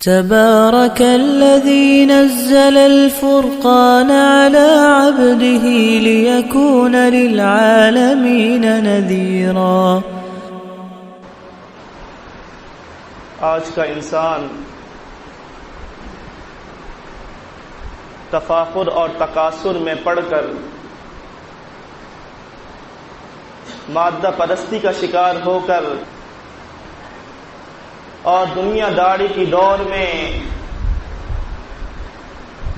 تبارك الذي نزل الفرقان على عبده ليكون للعالمين نذيرا۔ آج کا انسان تفاخر اور تکاثر میں پڑ کر مادہ پرستی کا شکار ہو کر اور دنیا داری کی دوڑ میں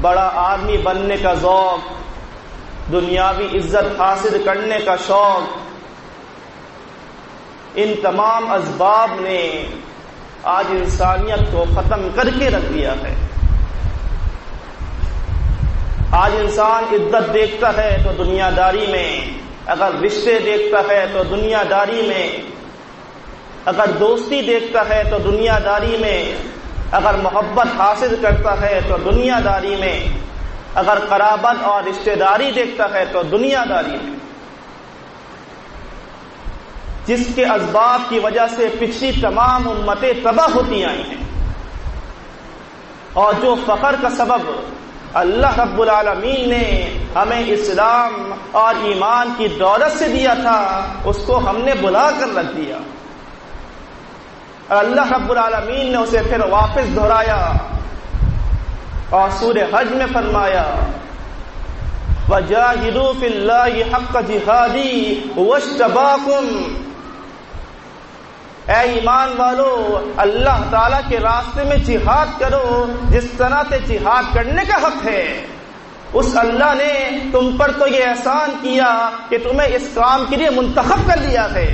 بڑا آدمی بننے کا ذوق، دنیاوی عزت حاصل کرنے کا شوق، ان تمام اسباب نے آج انسانیت کو ختم کر کے رکھ دیا ہے۔ آج انسان عزت دیکھتا ہے تو دنیا داری میں، اگر رشتے دیکھتا ہے تو دنیا داری میں، اگر دوستی دیکھتا ہے تو دنیا داری میں، اگر محبت حاصل کرتا ہے تو دنیا داری میں، اگر قرابت اور رشتہ داری دیکھتا ہے تو دنیا داری میں، جس کے اسباب کی وجہ سے پچھلی تمام امتیں تباہ ہوتی آئی ہیں، اور جو فخر کا سبب اللہ رب العالمین نے ہمیں اسلام اور ایمان کی دولت سے دیا تھا، اس کو ہم نے بلا کر رکھ دیا۔ اللہ رب العالمین نے اسے پھر واپس دہرایا اور سورہ حج میں فرمایا وَجَاهِدُوا فِي اللَّهِ حَقَّ جِهَادِهِ وَاجْتَبَاكُمْ، اے ایمان والو اللہ تعالیٰ کے راستے میں جہاد کرو جس طرح سے جہاد کرنے کا حق ہے۔ اس اللہ نے تم پر تو یہ احسان کیا کہ تمہیں اس کام کے لیے منتخب کر لیا ہے۔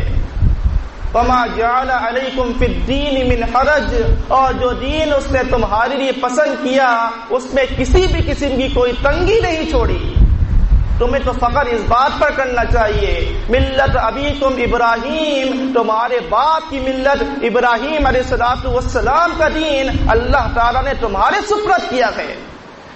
وَمَا جَعَلَ عَلَيْكُمْ فِي الدِّينِ مِنْ حَرَجٍ، اور جو دین اس نے تمہارے لیے پسند کیا اس میں کسی بھی قسم کی کوئی تنگی نہیں چھوڑی۔ تمہیں تو فخر اس بات پر کرنا چاہیے ملت ابیکم ابراہیم، تمہارے باپ کی ملت ابراہیم علیہ السلام کا دین اللہ تعالیٰ نے تمہارے سپرد کیا ہے۔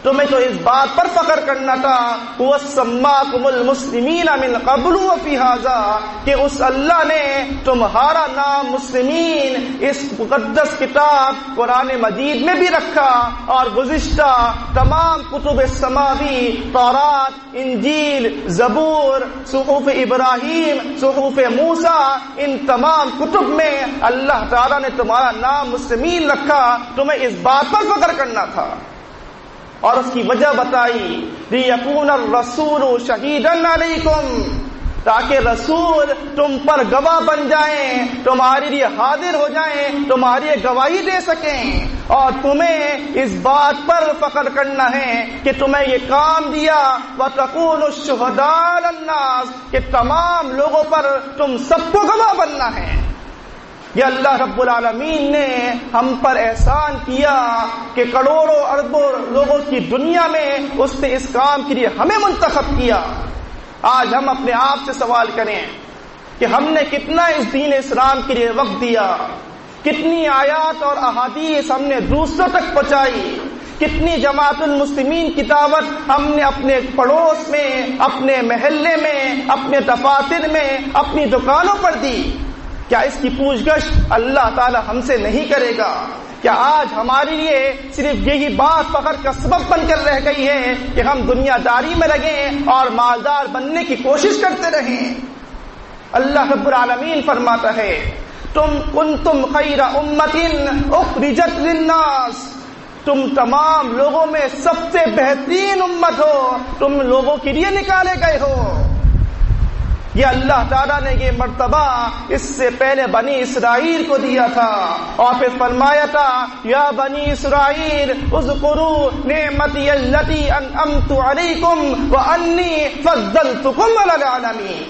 تمہیں تو اس بات پر فخر کرنا تھا وَسَمَّاكُمُ الْمُسْلِمِينَ مِنْ قَبْلُ وَفِي هَذَا، کہ اس اللہ نے تمہارا نام مسلمین اس مقدس کتاب قرآن مجید میں بھی رکھا، اور گزشتہ تمام کتب سماوی، تورات، انجیل، زبور، صحف ابراہیم، صحف موسیٰ، ان تمام کتب میں اللہ تعالیٰ نے تمہارا نام مسلمین رکھا۔ تمہیں اس بات پر فخر کرنا تھا، اور اس کی وجہ بتائی لِيَكُونَ الرَّسُولُ شَهِيدًا عَلَيْكُمْ، تاکہ رسول تم پر گواہ بن جائیں، تمہارے لیے حاضر ہو جائیں، تمہاری گواہی دے سکیں۔ اور تمہیں اس بات پر فخر کرنا ہے کہ تمہیں یہ کام دیا وَتَكُونُوا الشُّهَدَاءَ عَلَى النَّاسِ، کہ تمام لوگوں پر تم سب کو گواہ بننا ہے۔ یہ اللہ رب العالمین نے ہم پر احسان کیا کہ کروڑوں اربوں لوگوں کی دنیا میں اس نے اس کام کے لیے ہمیں منتخب کیا۔ آج ہم اپنے آپ سے سوال کریں کہ ہم نے کتنا اس دین اسلام کے لیے وقت دیا، کتنی آیات اور احادیث ہم نے دوسروں تک پہنچائی، کتنی جماعت المسلمین کی دعوت ہم نے اپنے پڑوس میں، اپنے محلے میں، اپنے دفاتر میں، اپنی دکانوں پر دی۔ کیا اس کی پوچھ گچھ اللہ تعالی ہم سے نہیں کرے گا؟ کیا آج ہمارے لیے صرف یہی بات فخر کا سبب بن کر رہ گئی ہے کہ ہم دنیا داری میں لگیں اور مالدار بننے کی کوشش کرتے رہیں؟ اللہ رب العالمین فرماتا ہے تم کنتم خیر امۃ اخرجت للناس، تم تمام لوگوں میں سب سے بہترین امت ہو، تم لوگوں کے لیے نکالے گئے ہو۔ یہ اللہ تعالیٰ نے یہ مرتبہ اس سے پہلے بنی اسرائیل کو دیا تھا، اور پھر فرمایا تھا یا بنی اسرائیل اذکروا نعمتی التی انعمت علیکم وانی فضلتکم علی العالمین۔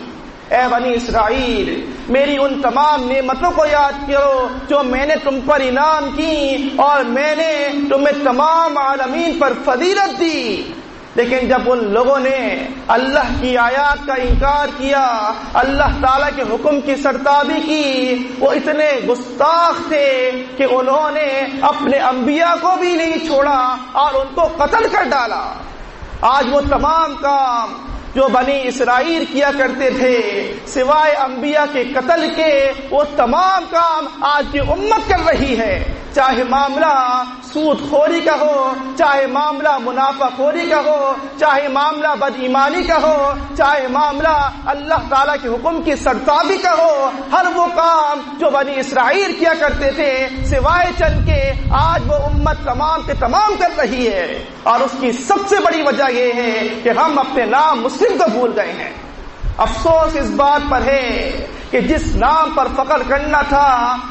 اے بنی اسرائیل، میری ان تمام نعمتوں کو یاد کرو جو میں نے تم پر انعام کی، اور میں نے تمہیں تمام عالمین پر فضیلت دی۔ لیکن جب ان لوگوں نے اللہ کی آیات کا انکار کیا، اللہ تعالیٰ کے حکم کی سرتابی کی، وہ اتنے گستاخ تھے کہ انہوں نے اپنے انبیاء کو بھی نہیں چھوڑا اور ان کو قتل کر ڈالا۔ آج وہ تمام کام جو بنی اسرائیل کیا کرتے تھے سوائے انبیاء کے قتل کے، وہ تمام کام آج کی امت کر رہی ہے۔ چاہے معاملہ سود خوری کا ہو، چاہے معاملہ منافع خوری کا ہو، چاہے معاملہ بد ایمانی کا ہو، چاہے معاملہ اللہ تعالیٰ کے حکم کی سرتابی کا ہو، ہر وہ کام جو بنی اسرائیل کیا کرتے تھے سوائے چند کے آج وہ امت تمام کے تمام کر رہی ہے. اور اس کی سب سے بڑی وجہ یہ ہے کہ ہم اپنے نام مسلم کو بھول گئے ہیں. افسوس اس بات پر ہے کہ جس نام پر فخر کرنا تھا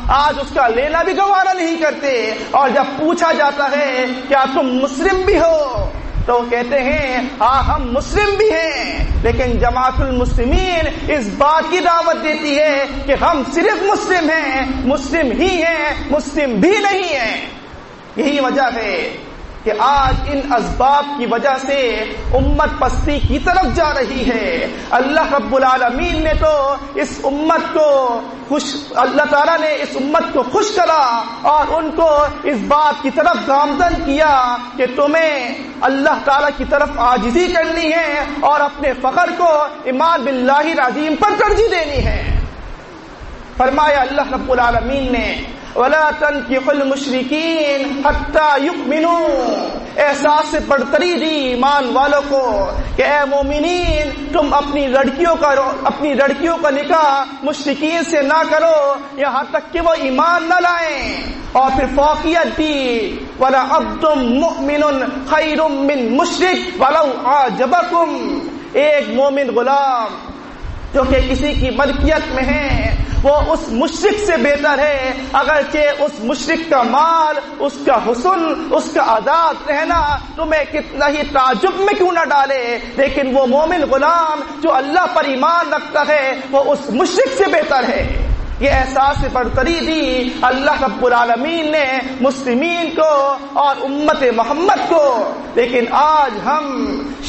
آج اس کا لینا بھی گوارا نہیں کرتے، اور جب پوچھا جاتا ہے کیا تم مسلم بھی ہو تو وہ کہتے ہیں ہاں ہم مسلم بھی ہیں، لیکن جماعت المسلمین اس بات کی دعوت دیتی ہے کہ ہم صرف مسلم ہیں، مسلم ہی ہیں، مسلم بھی نہیں ہیں. یہی وجہ ہے کہ آج ان اسباب کی وجہ سے امت پستی کی طرف جا رہی ہے. اللہ رب العالمین نے تو اس امت کو اللہ تعالیٰ نے اس امت کو خوش کرا اور ان کو اس بات کی طرف گامزن کیا کہ تمہیں اللہ تعالیٰ کی طرف عاجزی کرنی ہے اور اپنے فخر کو ایمان باللہ العظیم پر ترجیح دینی ہے. فرمایا اللہ رب العالمین نے وَلَا تَنْكِحُوا الْمُشْرِكِينَ حَتَّى يُؤْمِنُوا، احساس سے برتری دی ایمان والوں کو کہ اے مومنین تم اپنی لڑکیوں کا نکاح مشرکین سے نہ کرو یہاں تک کہ وہ ایمان نہ لائیں. اور پھر فوقیت دی وَلَعَبْدٌ مُؤْمِنٌ خَيْرٌ مِّن مُشْرِكٍ وَلَوْ أَعْجَبَكُمْ، ایک مومن غلام جو کہ کسی کی ملکیت میں ہے وہ اس مشرک سے بہتر ہے، اگرچہ اس مشرک کا مال، اس کا حسن، اس کا آزاد رہنا تمہیں کتنا ہی تعجب میں کیوں نہ ڈالے، لیکن وہ مومن غلام جو اللہ پر ایمان رکھتا ہے وہ اس مشرک سے بہتر ہے. یہ احساس برتری دی اللہ رب العالمین نے مسلمین کو اور امت محمد کو. لیکن آج ہم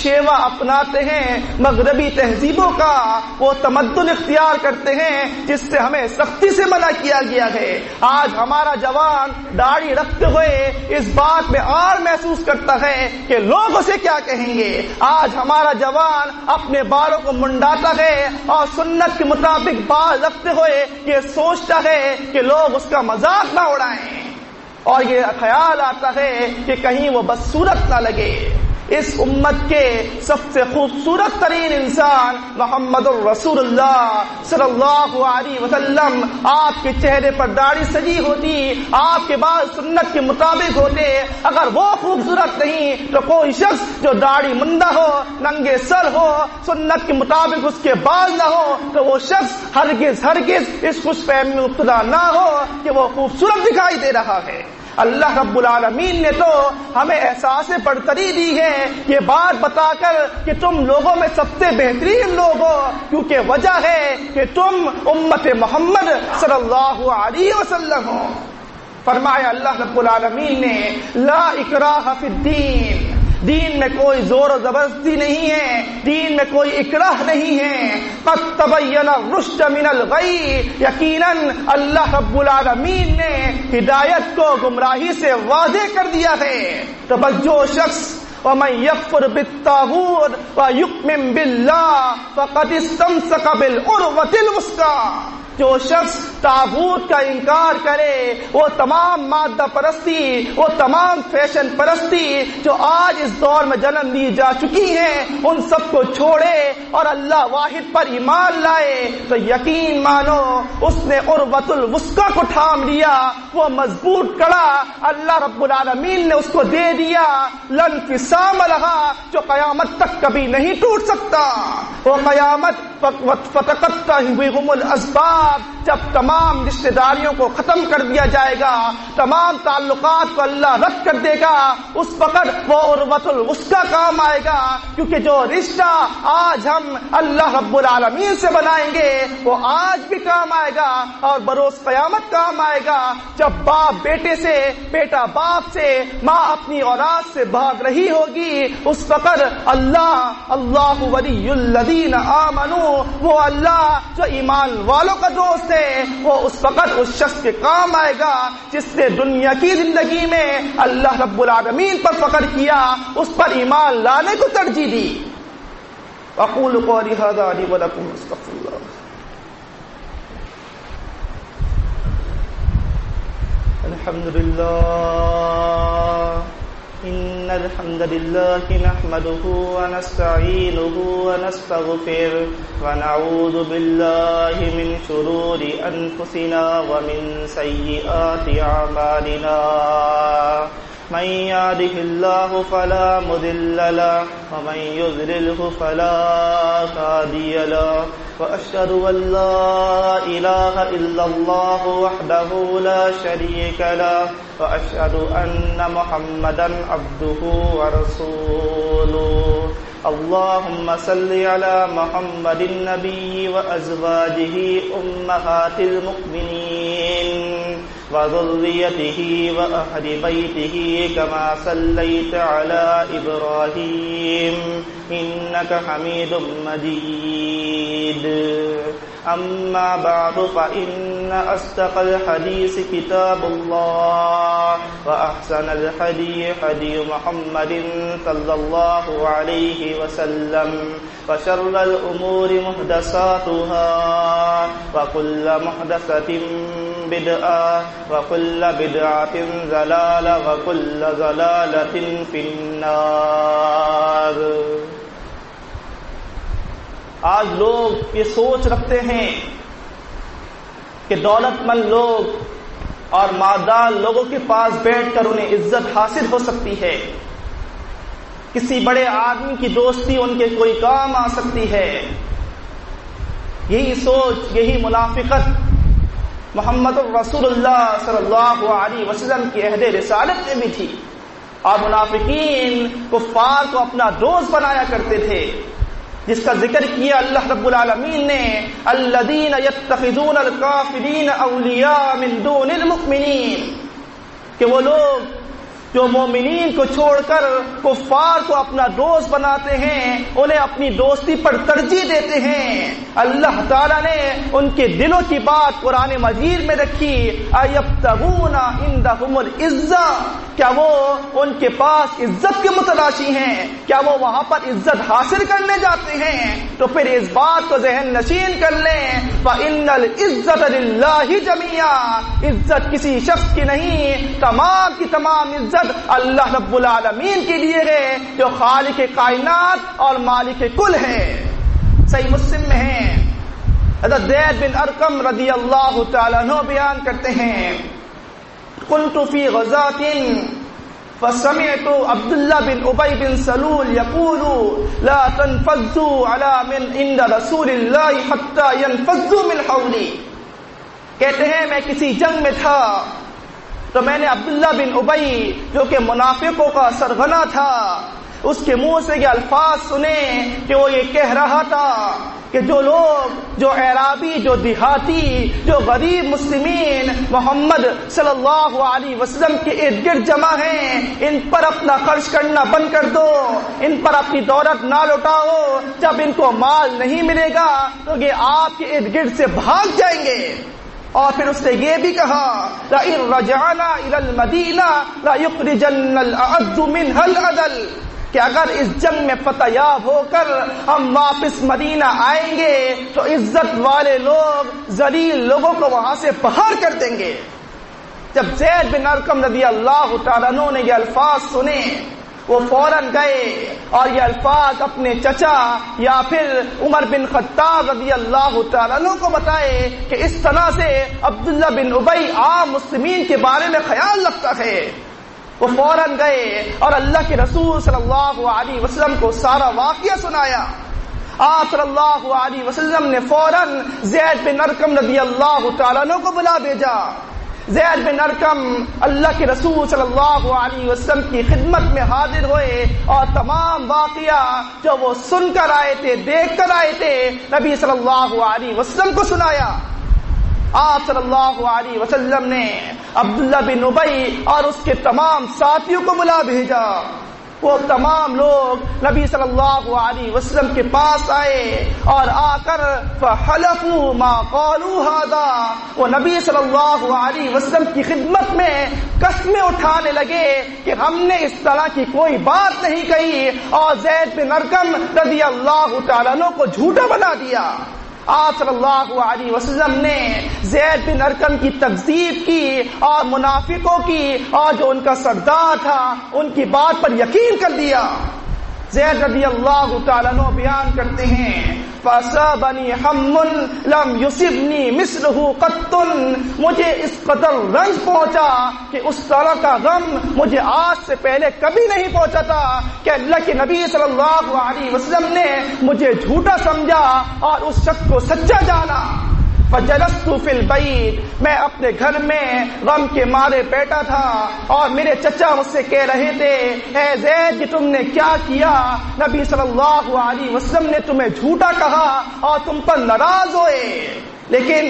شیوا اپناتے ہیں مغربی تہذیبوں کا، وہ تمدن اختیار کرتے ہیں جس سے ہمیں سختی سے منع کیا گیا ہے. آج ہمارا جوان داڑھی رکھتے ہوئے اس بات میں آر محسوس کرتا ہے کہ لوگ اسے کیا کہیں گے. آج ہمارا جوان اپنے بالوں کو منڈاتا ہے اور سنت کے مطابق بال رکھتے ہوئے یہ سوچتا ہے کہ لوگ اس کا مذاق نہ اڑائیں، اور یہ خیال آتا ہے کہ کہیں وہ بدصورت نہ لگے. اس امت کے سب سے خوبصورت ترین انسان محمد الرسول اللہ صلی اللہ علیہ وسلم، آپ کے چہرے پر داڑھی سجی ہوتی، آپ کے بال سنت کے مطابق ہوتے. اگر وہ خوبصورت نہیں تو کوئی شخص جو داڑھی مندہ ہو، ننگے سر ہو، سنت کے مطابق اس کے بال نہ ہو تو وہ شخص ہرگز اس خوش فہمی میں مبتلا نہ ہو کہ وہ خوبصورت دکھائی دے رہا ہے. اللہ رب العالمین نے تو ہمیں احساس برتری دی ہے یہ بات بتا کر کہ تم لوگوں میں سب سے بہترین لوگ ہو، کیونکہ وجہ ہے کہ تم امت محمد صلی اللہ علیہ وسلم ہو. فرمایا اللہ رب العالمین نے لا اکراہ فی الدین، دین میں کوئی زور و زبردستی نہیں ہے، دین میں کوئی اکراہ نہیں ہے. قد تبین الرشد من الغی، یقیناً اللہ رب العالمین نے ہدایت کو گمراہی سے واضح کر دیا ہے. تو بس جو شخص وَمَن يَكْفُرْ بِالطَّاغُوتِ وَيُؤْمِن بِاللَّهِ فَقَدِ اسْتَمْسَكَ بِالْعُرْوَةِ الْوُثْقَىٰ، جو شخص طاغوت کا انکار کرے، وہ تمام مادہ پرستی، وہ تمام فیشن پرستی جو آج اس دور میں جنم لی جا چکی ہیں ان سب کو چھوڑے اور اللہ واحد پر ایمان لائے تو یقین مانو اس نے عروۃ الوثقیٰ کو تھام لیا. وہ مضبوط کڑا اللہ رب العالمین نے اس کو دے دیا، لن انفصام لہا، جو قیامت تک کبھی نہیں ٹوٹ سکتا. وہ قیامت فتقطع بهم الاسباب، جب تمام رشتہ داریوں کو ختم کر دیا جائے گا، تمام تعلقات کو اللہ رد کر دے گا، اس وقت وہ عروۃ الوثقیٰ کام آئے گا. کیونکہ جو رشتہ آج ہم اللہ رب العالمین سے بنائیں گے وہ آج بھی کام آئے گا اور بروز قیامت کام آئے گا. جب باپ بیٹے سے، بیٹا باپ سے، ماں اپنی اولاد سے بھاگ رہی ہوگی، اس وقت اللہ ولی الذین آمنوا، وہ اللہ جو ایمان والوں کا دوست ہے، وہ اس وقت اس شخص کے کام آئے گا جس نے دنیا کی زندگی میں اللہ رب العالمین پر فخر کیا، اس پر ایمان لانے کو ترجیح دی. اقول قولی ھذا لی ولکم استغفر اللہ. الحمد لله إن الحمد لله نحمده ونستعينه ونستغفره ونعوذ بالله من شرور أنفسنا ومن سيئات أعمالنا من يهده الله فلا مضل له ومن يضلله فلا هادي له وأشهد أن لا إله إلا الله وحده لا شريك له وأشهد أن محمدا عبده ورسوله اللهم صل على محمد النبي وأزواجه أمهات المؤمنين وذريته وأهل بيته كما صليت على إبراهيم إنك حميد مجيد أما بعد فإن أصدق الحديث كتاب الله وأحسن الهدي هدي محمد صلى الله عليه وسلم وشر الأمور محدثاتها وكل محدثة بدعة وكل بدعة ضلالة وكل ضلالة في النار. آج لوگ یہ سوچ رکھتے ہیں کہ دولت مند لوگ اور مالدار لوگوں کے پاس بیٹھ کر انہیں عزت حاصل ہو سکتی ہے، کسی بڑے آدمی کی دوستی ان کے کوئی کام آ سکتی ہے. یہی سوچ، یہی منافقت محمد رسول اللہ صلی اللہ علیہ وسلم کی عہد رسالت میں بھی تھی، اور منافقین کفار کو اپنا دوست بنایا کرتے تھے، جس کا ذکر کیا اللہ رب العالمین نے، الذین یتخذون الکافرین اولیاء من دون المؤمنین، کہ وہ لوگ جو مومنین کو چھوڑ کر کفار کو اپنا دوست بناتے ہیں، انہیں اپنی دوستی پر ترجیح دیتے ہیں. اللہ تعالیٰ نے ان کے دلوں کی بات قرآن مجید میں رکھی، ایبتغون عندہم العزہ، کیا وہ ان کے پاس عزت کے متلاشی ہیں؟ کیا وہ وہاں پر عزت حاصل کرنے جاتے ہیں؟ تو پھر اس بات کو ذہن نشین کر لیں، فإن العزت للہ جمیعا، عزت کسی شخص کی نہیں، تمام کی تمام عزت اللہ رب العالمین کے لیے ہے، جو خالق کائنات اور مالک کل ہے. صحیح مسلم میں ہے، حضرت زید بن ارقم رضی اللہ تعالیٰ عنہ بیان کرتے ہیں، كنت في غزاة فسمعت عبد الله بن ابي بن سلول يقول لا تنفذوا على من عند رسول الله حتى ينفذوا من حولي. کہتے ہیں میں کسی جنگ میں تھا تو میں نے عبداللہ بن ابی جو کہ منافقوں کا سرغنہ تھا، اس کے منہ سے یہ الفاظ سنے کہ وہ یہ کہہ رہا تھا کہ جو لوگ، جو اعرابی، جو دیہاتی، جو غریب مسلمین محمد صلی اللہ علیہ وسلم کے ارد گرد جمع ہیں، ان پر اپنا خرچ کرنا بند کر دو، ان پر اپنی دولت نہ لوٹاؤ. جب ان کو مال نہیں ملے گا تو یہ آپ کے ارد گرد سے بھاگ جائیں گے. اور پھر اس نے یہ بھی کہا، لَإِن رَجَعْنَا إِلَى الْمَدِينَةِ لَيُخْرِجَنَّ الْأَعَزُّ مِنْهَا الْأَذَلَّ، کہ اگر اس جنگ میں فتح یاب ہو کر ہم واپس مدینہ آئیں گے تو عزت والے لوگ ذلیل لوگوں کو وہاں سے باہر کر دیں گے. جب زید بن ارقم رضی اللہ تعالیٰ عنہ نے یہ الفاظ سنے، وہ فوراً گئے اور یہ الفاظ اپنے چچا یا پھر عمر بن خطاب رضی اللہ تعالیٰ عنہ کو بتائے کہ اس طرح سے عبداللہ بن ابی عام مسلمین کے بارے میں خیال رکھتا ہے. وہ فوراً گئے اور اللہ کے رسول صلی اللہ علیہ وسلم کو سارا واقعہ سنایا. آپ صلی اللہ علیہ وسلم نے فوراً زید بن ارقم رضی اللہ تعالیٰ عنہ کو بلا بھیجا. زید بن ارقم اللہ کے رسول صلی اللہ علیہ وسلم کی خدمت میں حاضر ہوئے اور تمام واقعہ جو وہ سن کر آئے تھے، دیکھ کر آئے تھے، نبی صلی اللہ علیہ وسلم کو سنایا. آپ صلی اللہ علیہ وسلم نے عبداللہ بن ابی اور اس کے تمام ساتھیوں کو بلا بھیجا. وہ تمام لوگ نبی صلی اللہ علیہ وسلم کے پاس آئے اور آ کر فحلفوا ما قالوا هذا، وہ نبی صلی اللہ علیہ وسلم کی خدمت میں قسمیں اٹھانے لگے کہ ہم نے اس طرح کی کوئی بات نہیں کہی، اور زید بن ارقم رضی اللہ تعالیٰ عنہ کو جھوٹا بنا دیا. آپ صلی اللہ علیہ وسلم نے زید بن ارقم کی تکذیب کی اور منافقوں کی اور جو ان کا سردار تھا ان کی بات پر یقین کر لیا. زید رضی اللہ تعالیٰ عنہ بیان کرتے ہیں فَأَصَابَنِي حَمٌّ لَمْ يُصِبْنِي مِثْلُهُ قَطٌّ، مجھے اس قدر رنج پہنچا کہ اس طرح کا غم مجھے آج سے پہلے کبھی نہیں پہنچا تھا کہ اللہ کے نبی صلی اللہ علیہ وسلم نے مجھے جھوٹا سمجھا اور اس شخص کو سچا جانا. فجلست فی البیت، میں اپنے گھر میں غم کے مارے بیٹھا تھا اور میرے چچا مجھ سے کہہ رہے تھے اے زید کہ تم نے کیا کیا، نبی صلی اللہ علیہ وسلم نے تمہیں جھوٹا کہا اور تم پر ناراض ہوئے. لیکن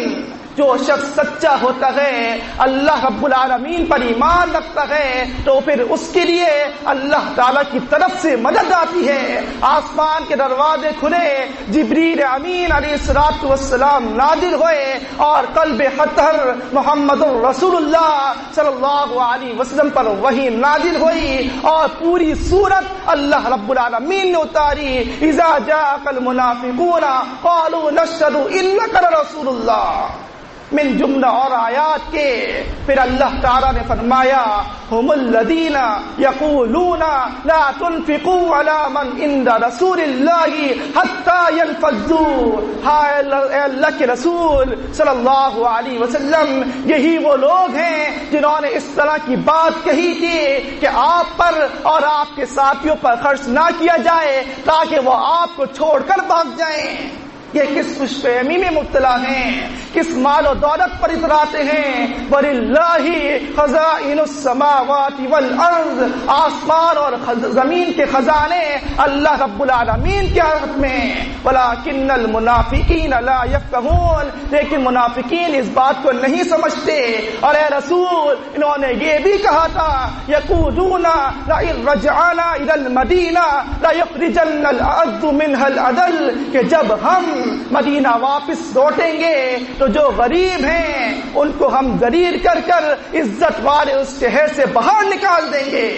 جو شخص سچا ہوتا ہے، اللہ رب العالمین پر ایمان رکھتا ہے، تو پھر اس کے لیے اللہ تعالیٰ کی طرف سے مدد آتی ہے. آسمان کے دروازے کھلے، جبریل امین علیہ الصلوۃ والسلام نازل ہوئے اور قلب اطہر محمد رسول اللہ صلی اللہ علیہ وسلم پر وحی نازل ہوئی اور پوری سورت اللہ رب العالمین نے اتاری. اذا جاءك المنافقون قالوا نشهد انك لرسول اللہ، من جملہ اور آیات کے. پھر اللہ تعالیٰ نے فرمایا ہم الذین یقولون لا تنفقوا علی من عند رسول اللہ حتی ينفضوا. ہائے اللہ کے رسول صلی اللہ علیہ وسلم، یہی وہ لوگ ہیں جنہوں نے اس طرح کی بات کہی تھی کہ آپ پر اور آپ کے ساتھیوں پر خرچ نہ کیا جائے تاکہ وہ آپ کو چھوڑ کر بھاگ جائیں. یہ کس خوش فہمی میں مبتلا ہیں، کس مال و دولت پر اتراتے ہیں. وَلِلَّهِ خَزَائِنُ السَّمَاوَاتِ وَالْأَرْضِ، آسمان اور زمین کے خزانے اللہ رب العالمین کے ہاتھ میں. وَلَكِنَّ الْمُنَافِقِينَ لَا يَفْقَهُونَ، لیکن منافقین اس بات کو نہیں سمجھتے. اور اے رسول، انہوں نے یہ بھی کہا تھا يَقُولُونَ لَئِن رَجَعْنَا إِلَى الْمَدِينَةِ لَيُخْرِجَنَّ الْأَعَزُّ مِنْهَا الْأَذَلَّ، کہ جب ہم مدینہ واپس لوٹیں گے تو جو غریب ہیں ان کو ہم غریر کر کر عزت والے اس شہر سے باہر نکال دیں گے.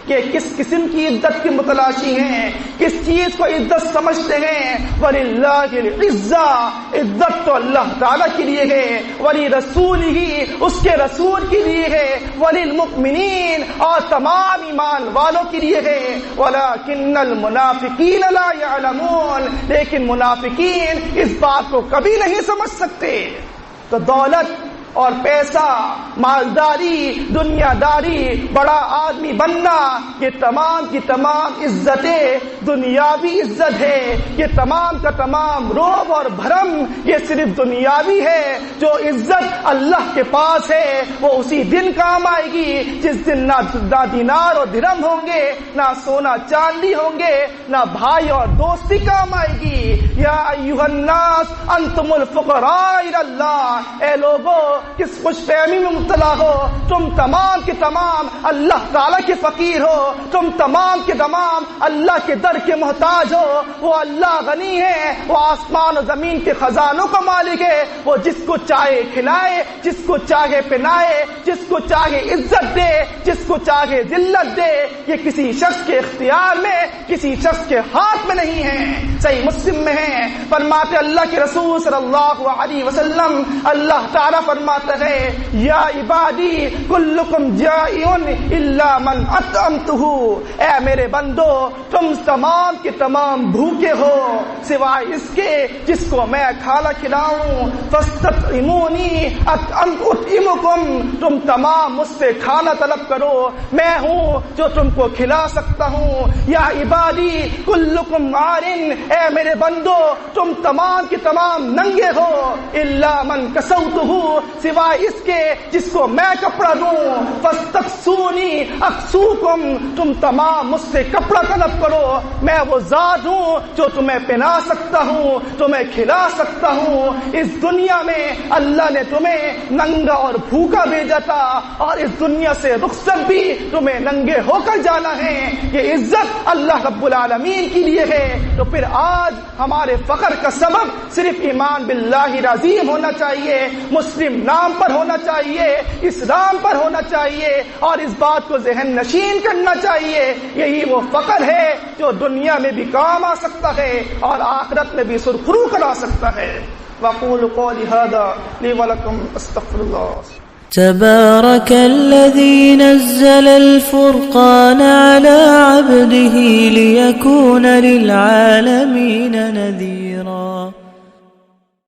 کہ کس قسم کی عزت کی متلاشی ہیں، کس چیز کو عزت سمجھتے ہیں. وَلِلَّهِ الْعِزَّةُ، عزت تو اللہ تعالیٰ کے لیے ہے. وَلِرَسُولِهِ، اس کے رسول کے لیے ہے. وَلِلْمُؤْمِنِينَ، اور تمام ایمان والوں کے لیے ہے. وَلَكِنَّ الْمُنَافِقِينَ لَا يَعْلَمُونَ، لیکن منافقین اس بات کو کبھی نہیں سمجھ سکتے. تو دولت اور پیسہ، مالداری، دنیا داری، بڑا آدمی بننا، یہ تمام کی تمام عزتیں دنیاوی عزت ہے. یہ تمام کا تمام روب اور بھرم یہ صرف دنیاوی ہے. جو عزت اللہ کے پاس ہے وہ اسی دن کام آئے گی جس دن نہ دینار اور درہم ہوں گے، نہ سونا چاندی ہوں گے، نہ بھائی اور دوستی کام آئے گی. یا ایھا الناس انتم الفقراء الی اللہ، اے لوگوں کس خوش فہمی میں مبتلا ہو، تم تمام کے تمام اللہ تعالیٰ کے فقیر ہو، تم تمام کے تمام اللہ کے در کے محتاج ہو. وہ اللہ غنی ہے، وہ آسمان و زمین کے خزانوں کا مالک ہے. وہ جس کو چاہے کھلائے، جس کو چاہے پہنائے، جس کو چاہے عزت دے، جس کو چاہے ذلت دے. یہ کسی شخص کے اختیار میں، کسی شخص کے ہاتھ میں نہیں ہے. صحیح مسلم میں ہے، فرماتے اللہ کے رسول صلی اللہ علیہ وسلم، اللہ تعالیٰ فرماتا ہے یا عبادی کلکم جائعون الا من اطعمتہ، اے میرے بندو تم تمام کے تمام بھوکے ہو سوائے اس کے جس کو میں کھانا کھلاؤں. فاستطعمونی اطعمکم، تم تمام مجھ سے کھانا طلب کرو، میں ہوں جو تم کو کھلا سکتا ہوں. یا عبادی کلکم عارن، اے میرے بندو تم تمام کے تمام ننگے ہو الا من کسوتہ، سوائے اس کے جس کو میں کپڑا دوں. فاستقسونی اقسوکم، تم تمام مجھ سے کپڑا طلب کرو، میں وہ ذات ہوں جو تمہیں پہنا سکتا ہوں، تمہیں کھلا سکتا ہوں. اس دنیا میں اللہ نے تمہیں ننگا اور بھوکا بھیجا تھا اور اس دنیا سے رخصت بھی تمہیں ننگے ہو کر جانا ہے. یہ عزت اللہ رب العالمین کے لیے ہے. تو پھر آج ہمارے فخر کا سبب صرف ایمان باللہ العظیم ہونا چاہیے، مسلم نام پر ہونا چاہیے، اسلام پر ہونا چاہیے اور اس بات کو ذہن نشین کرنا چاہیے. یہی وہ فخر ہے جو دنیا میں بھی کام آ سکتا ہے اور آخرت میں بھی سرخرو کرا سکتا ہے. واقول قولی ھذا لی ولکم استغفر اللہ. تبارك الذي نزل الفرقان على عبده ليكون للعالمين نذيرا.